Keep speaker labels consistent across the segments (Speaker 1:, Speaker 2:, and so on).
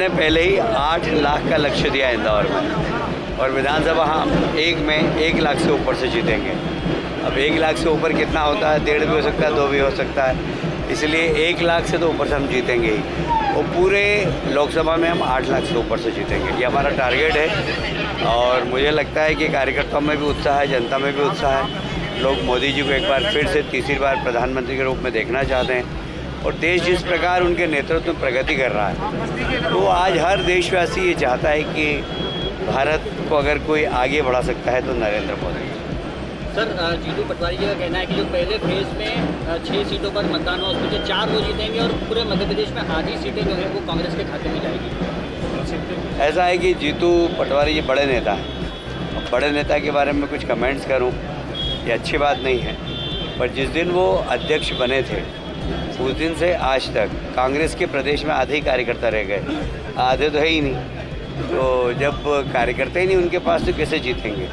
Speaker 1: हमने पहले ही 8 लाख का लक्ष्य दिया इंदौर में, और विधानसभा हम 1 लाख से ऊपर से जीतेंगे। अब 1 लाख से ऊपर कितना होता है, 1.5 भी हो सकता है, 2 भी हो सकता है, इसलिए 1 लाख से तो ऊपर से हम जीतेंगे ही। और पूरे लोकसभा में हम 8 लाख से ऊपर से जीतेंगे, ये हमारा टारगेट है। और मुझे लगता है कि कार्यकर्ताओं में भी उत्साह है, जनता में भी उत्साह है। लोग मोदी जी को एक बार फिर से तीसरी बार प्रधानमंत्री के रूप में देखना चाहते हैं, और देश जिस प्रकार उनके नेतृत्व में प्रगति कर रहा है, तो आज हर देशवासी ये चाहता है कि भारत को अगर कोई आगे बढ़ा सकता है तो नरेंद्र मोदी।
Speaker 2: सर, जीतू पटवारी जी का कहना है कि जो पहले फेज में 6 सीटों पर मतदान हो, उसमें से 4 वो जीतेंगे और पूरे मध्य प्रदेश में आधी सीटें जो है वो कांग्रेस के खाते में जाएगी।
Speaker 1: ऐसा है कि जीतू पटवारी जी बड़े नेता हैं, बड़े नेता के बारे में कुछ कमेंट्स करूं ये अच्छी बात नहीं है, पर जिस दिन वो अध्यक्ष बने थे उस दिन से आज तक कांग्रेस के प्रदेश में आधे ही कार्यकर्ता रह गए, आधे तो है ही नहीं। तो जब कार्यकर्ता ही नहीं उनके पास तो कैसे जीतेंगे।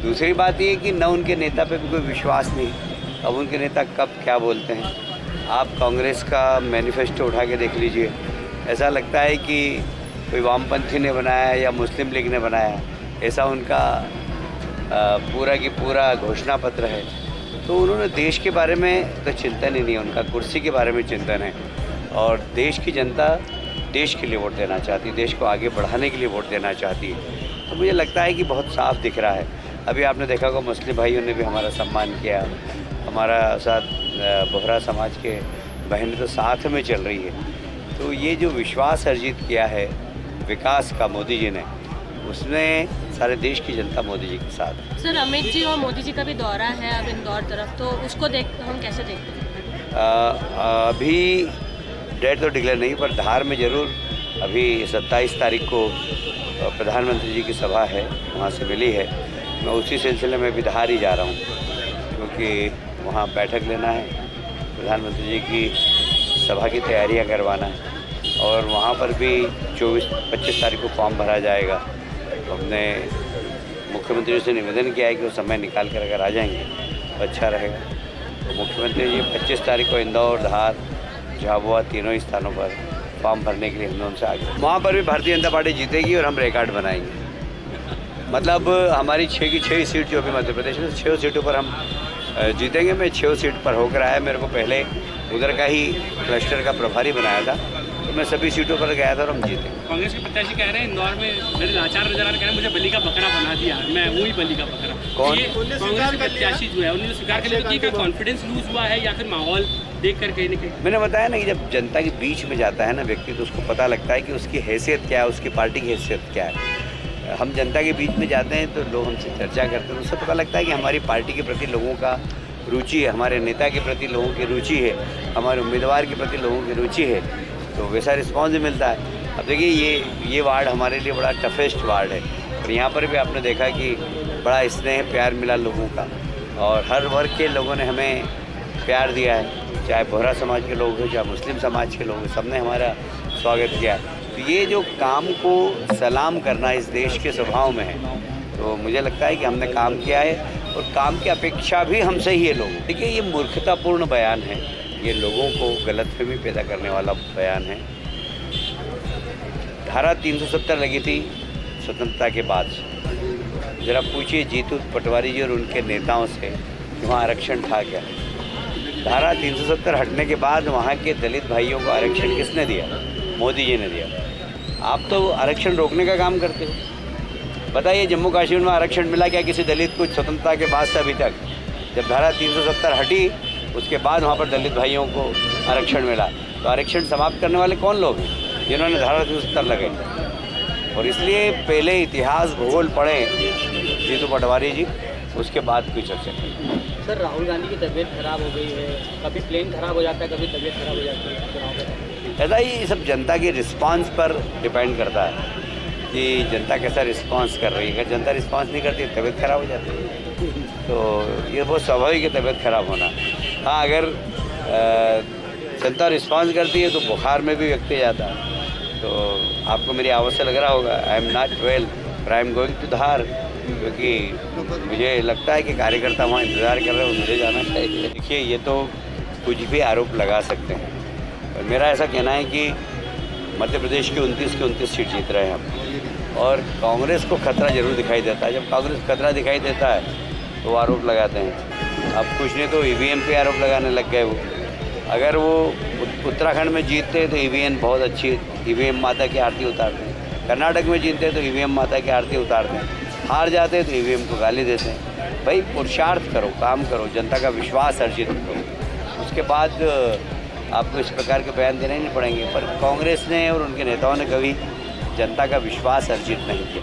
Speaker 1: दूसरी बात ये कि न उनके नेता पे भी कोई विश्वास नहीं। अब उनके नेता कब क्या बोलते हैं, आप कांग्रेस का मैनिफेस्टो उठा के देख लीजिए, ऐसा लगता है कि कोई वामपंथी ने बनाया या मुस्लिम लीग ने बनाया, ऐसा उनका पूरा की पूरा घोषणा पत्र है। तो उन्होंने देश के बारे में तो चिंतन ही नहीं है, उनका कुर्सी के बारे में चिंतन है, और देश की जनता देश के लिए वोट देना चाहती है, देश को आगे बढ़ाने के लिए वोट देना चाहती है। तो मुझे लगता है कि बहुत साफ दिख रहा है। अभी आपने देखा होगा मुस्लिम भाइयों ने भी हमारा सम्मान किया, हमारा साथ बोहरा समाज के बहनें तो साथ में चल रही है। तो ये जो विश्वास अर्जित किया है विकास का मोदी जी ने, उसमें सारे देश की जनता मोदी जी के साथ है।
Speaker 3: सर, अमित जी और मोदी जी का भी दौरा है अब इंदौर तरफ, तो उसको हम कैसे देखते हैं?
Speaker 1: अभी डेट तो डिक्लेयर नहीं, पर धार में ज़रूर अभी 27 तारीख को प्रधानमंत्री जी की सभा है, वहाँ से मिली है। मैं उसी सिलसिले में भी धार ही जा रहा हूँ, क्योंकि वहाँ बैठक लेना है, प्रधानमंत्री जी की सभा की तैयारियाँ करवाना है, और वहाँ पर भी 24-25 तारीख को फॉर्म भरा जाएगा। तो हमने मुख्यमंत्री से निवेदन किया है कि वो समय निकाल कर अगर आ जाएंगे तो अच्छा रहेगा। तो मुख्यमंत्री जी 25 तारीख को इंदौर, धार, झाबुआ तीनों ही स्थानों पर फॉर्म भरने के लिए हम उनसे आगे, वहाँ पर भी भारतीय जनता पार्टी जीतेगी और हम रिकॉर्ड बनाएंगे। मतलब हमारी 6 की 6 सीट जो अभी मध्य प्रदेश में 6 सीटों पर हम जीतेंगे। मैं 6 सीट पर होकर आया, मेरे को पहले उधर का ही क्लस्टर का प्रभारी बनाया था, तो मैं सभी सीटों पर गया था और हम जीते।
Speaker 4: कांग्रेस के प्रत्याशी कह रहे हैं इंदौर में मेरे लाचार नजर आ रहे हैं, मुझे बलि का बकरा बना दिया, मैं वही बलि का बकरा।
Speaker 1: कौन?
Speaker 4: कांग्रेस के प्रत्याशी जो है उन्होंने स्वीकार कर लिया कि कॉन्फिडेंस लूज हुआ है या फिर माहौल देख कर कहीं न कहीं।
Speaker 1: मैंने बताया ना कि जब जनता के बीच में जाता है ना व्यक्ति, तो उसको पता लगता है कि उसकी हैसियत क्या है, उसकी पार्टी की हैसियत क्या है। हम जनता के बीच में जाते हैं तो लोग हमसे चर्चा करते हैं, उससे पता लगता है कि हमारी पार्टी के प्रति लोगों का रुचि है, हमारे नेता के प्रति लोगों की रुचि है, हमारे उम्मीदवार के प्रति लोगों की रुचि है, तो वैसा रिस्पॉन्स मिलता है। अब देखिए ये वार्ड हमारे लिए बड़ा टफेस्ट वार्ड है, और यहाँ पर भी आपने देखा कि बड़ा स्नेह प्यार मिला लोगों का, और हर वर्ग के लोगों ने हमें प्यार दिया है, चाहे बोहरा समाज के लोग हों, चाहे मुस्लिम समाज के लोग हों, सबने हमारा स्वागत किया। तो ये जो काम को सलाम करना इस देश के स्वभाव में है, तो मुझे लगता है कि हमने काम किया है, और काम की अपेक्षा भी हमसे ही है लोगों। देखिए ये मूर्खतापूर्ण बयान है, ये लोगों को गलतफहमी पैदा करने वाला बयान है। धारा 370 लगी थी स्वतंत्रता के बाद। ज़रा पूछिए जीतू पटवारी जी और उनके नेताओं से कि वहाँ आरक्षण था क्या। धारा 370 हटने के बाद वहाँ के दलित भाइयों को आरक्षण किसने दिया? मोदी जी ने दिया। आप तो आरक्षण रोकने का काम करते हो। बताइए जम्मू कश्मीर में आरक्षण मिला क्या किसी दलित को स्वतंत्रता के बाद से अभी तक? जब धारा 370 हटी उसके बाद वहाँ पर दलित भाइयों को आरक्षण मिला। तो आरक्षण समाप्त करने वाले कौन लोग हैं जिन्होंने धारा 370 लगाई? और इसलिए पहले इतिहास भूगोल पढ़ें जीतू पटवारी जी, उसके बाद कोई चर्चा करें।
Speaker 2: सर, राहुल गांधी की तबीयत खराब हो गई है, कभी प्लेन खराब हो जाता है, कभी तबीयत खराब हो जाती है।
Speaker 1: ऐसा ही सब जनता के रिस्पांस पर डिपेंड करता है कि जनता कैसा रिस्पांस कर रही है। अगर जनता रिस्पांस नहीं करती तबीयत खराब हो जाती है, तो ये बहुत स्वाभाविक है तबीयत खराब होना। हाँ, अगर जनता रिस्पांस करती है तो बुखार में भी व्यक्ति जाता है। तो आपको मेरी आवाज़ से लग रहा होगा I am not well, I am going to Dhar, क्योंकि मुझे लगता है कि कार्यकर्ता वहाँ इंतज़ार कर रहे हैं, मुझे जाना चाहिए। देखिए ये तो कुछ भी आरोप लगा सकते हैं, और मेरा ऐसा कहना है कि मध्य प्रदेश के 29 सीट जीत रहे हैं हम। और कांग्रेस को खतरा जरूर दिखाई देता है। जब कांग्रेस को खतरा दिखाई देता है तो आरोप लगाते हैं। अब कुछ नहीं तो ईवीएम पे आरोप लगाने लग गए वो। अगर वो उत्तराखंड में जीतते तो ईवीएम बहुत अच्छी, ईवीएम माता की आरती उतारते हैं। कर्नाटक में जीतते तो ईवीएम माता की आरती उतारते हैं। हार जाते तो ईवीएम को गाली देते हैं। भाई पुरुषार्थ करो, काम करो, जनता का विश्वास अर्जित करो, उसके बाद आपको इस प्रकार के बयान देने नहीं पड़ेंगे। पर कांग्रेस ने और उनके नेताओं ने कभी जनता का विश्वास अर्जित नहीं किया।